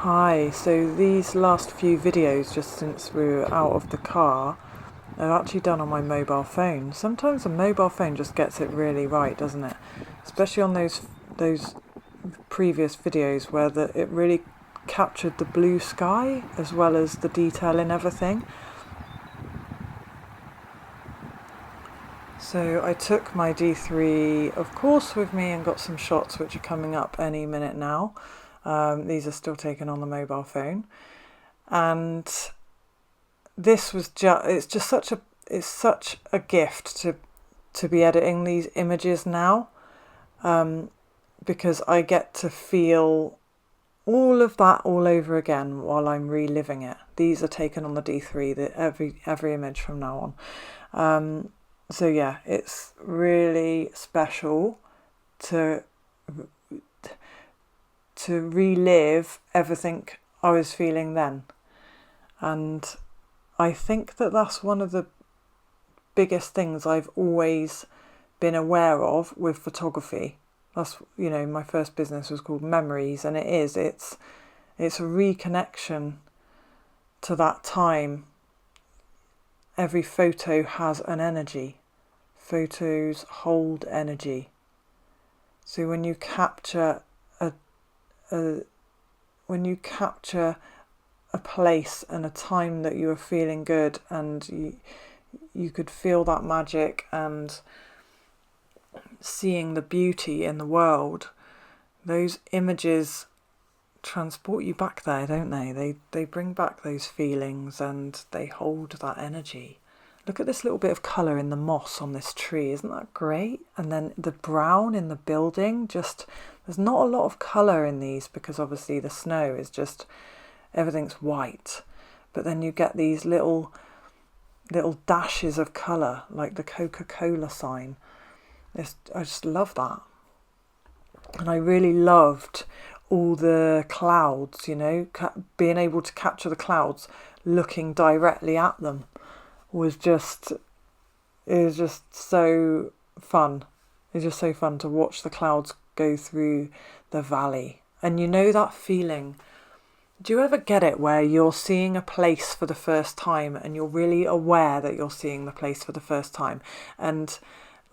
Hi, so these last few videos, just since we were out of the car, I've actually done on my mobile phone. Sometimes a mobile phone just gets it really right, doesn't it? Especially on those previous videos where it really captured the blue sky as well as the detail in everything. So I took my D3, of course, with me and got some shots which are coming up any minute now. These are still taken on the mobile phone. And this was it's such a gift to be editing these images now, because I get to feel all of that all over again while I'm reliving it. These are taken on the D3, every image from now on. So yeah, it's really special to relive everything I was feeling then. And I think that that's one of the biggest things I've always been aware of with photography. That's, my first business was called Memories, and it's a reconnection to that time. Every photo has an energy. Photos hold energy. So when you capture a place and a time that you were feeling good, and you could feel that magic and seeing the beauty in the world, those images transport you back there, don't they? They bring back those feelings and they hold that energy. Look at this little bit of colour in the moss on this tree, isn't that great? And then the brown in the building, there's not a lot of colour in these because obviously the snow is just, everything's white. But then you get these little dashes of colour, like the Coca-Cola sign. I just love that. And I really loved all the clouds, being able to capture the clouds looking directly at them was just so fun. It's just so fun to watch the clouds go through the valley. And that feeling, do you ever get it where you're seeing a place for the first time and you're really aware that you're seeing the place for the first time? And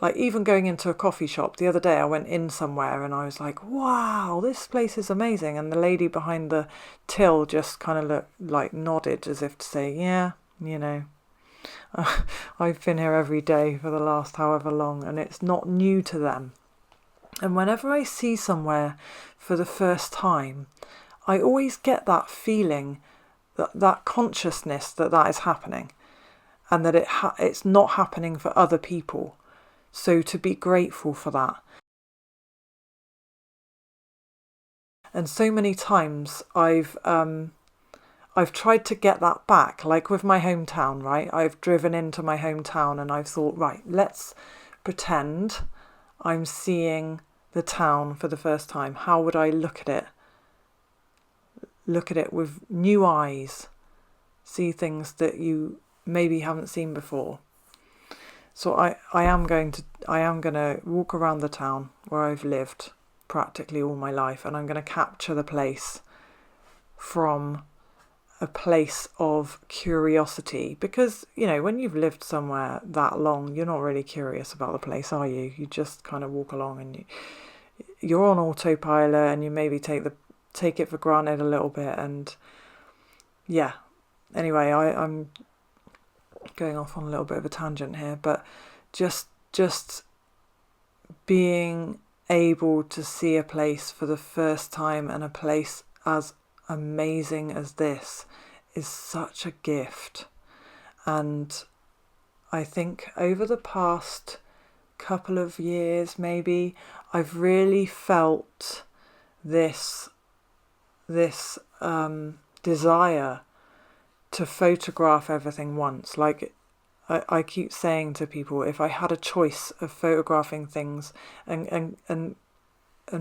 like even going into a coffee shop, the other day I went in somewhere and I was like, wow, this place is amazing. And the lady behind the till just kind of nodded as if to say, yeah, I've been here every day for the last however long, and it's not new to them. And whenever I see somewhere for the first time, I always get that feeling, that consciousness that is happening, and that it's not happening for other people. So to be grateful for that. And so many times I've tried to get that back, like with my hometown, right? I've driven into my hometown and I've thought, right, let's pretend I'm seeing the town for the first time. How would I look at it? Look at it with new eyes. See things that you maybe haven't seen before. So I am going to walk around the town where I've lived practically all my life, and I'm going to capture the place from a place of curiosity, because when you've lived somewhere that long, you're not really curious about the place, are you? You just kind of walk along and you're on autopilot, and you maybe take it for granted a little bit. And yeah, anyway, I'm going off on a little bit of a tangent here, but just being able to see a place for the first time, and a place as amazing as this, is such a gift. And I think over the past couple of years, maybe, I've really felt this desire to photograph everything once. Like I keep saying to people, if I had a choice of photographing things and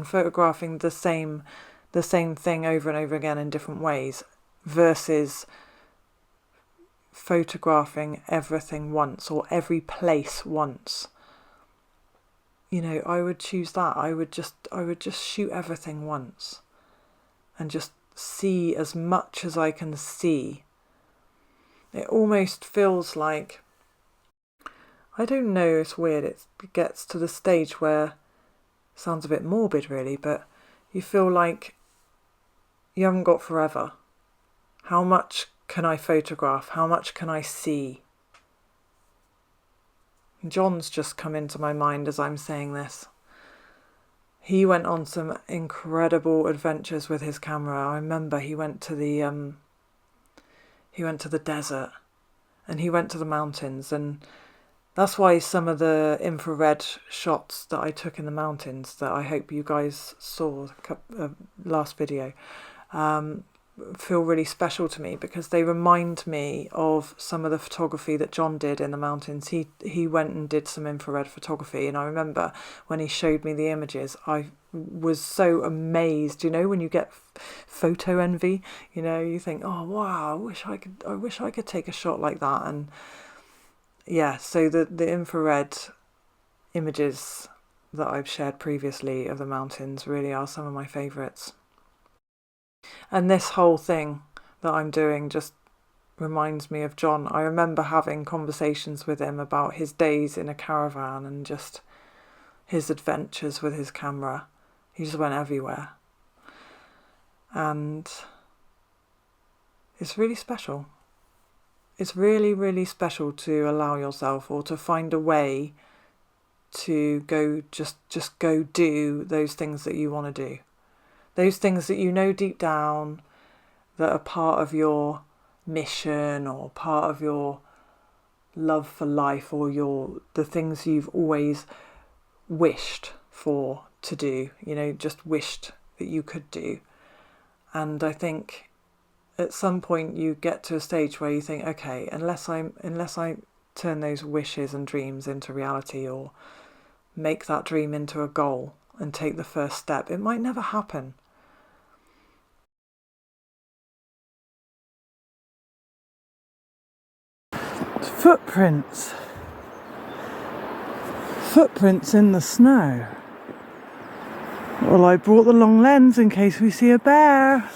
photographing the same thing over and over again in different ways, versus photographing everything once, or every place once, I would choose that. I would just shoot everything once and just see as much as I can see. It almost feels like, I don't know, it's weird, it gets to the stage where, sounds a bit morbid really, but you feel like you haven't got forever. How much can I photograph? How much can I see? John's just come into my mind as I'm saying this. He went on some incredible adventures with his camera. I remember he went to the desert, and he went to the mountains, and that's why some of the infrared shots that I took in the mountains, that I hope you guys saw last video, feel really special to me, because they remind me of some of the photography that John did in the mountains. He went and did some infrared photography, and I remember when he showed me the images, I was so amazed. You know, when you get photo envy, you know, you think, oh wow, I wish I could take a shot like that. And yeah, so the infrared images that I've shared previously of the mountains really are some of my favourites. And this whole thing that I'm doing just reminds me of John. I remember having conversations with him about his days in a caravan and just his adventures with his camera. He just went everywhere. And it's really special. It's really, really special to allow yourself, or to find a way to go, just go do those things that you want to do. Those things that you know deep down that are part of your mission, or part of your love for life, or the things you've always wished for to do, you know, just wished that you could do. And I think at some point you get to a stage where you think, okay, unless I turn those wishes and dreams into reality, or make that dream into a goal and take the first step, it might never happen. Footprints in the snow. Well, I brought the long lens in case we see a bear.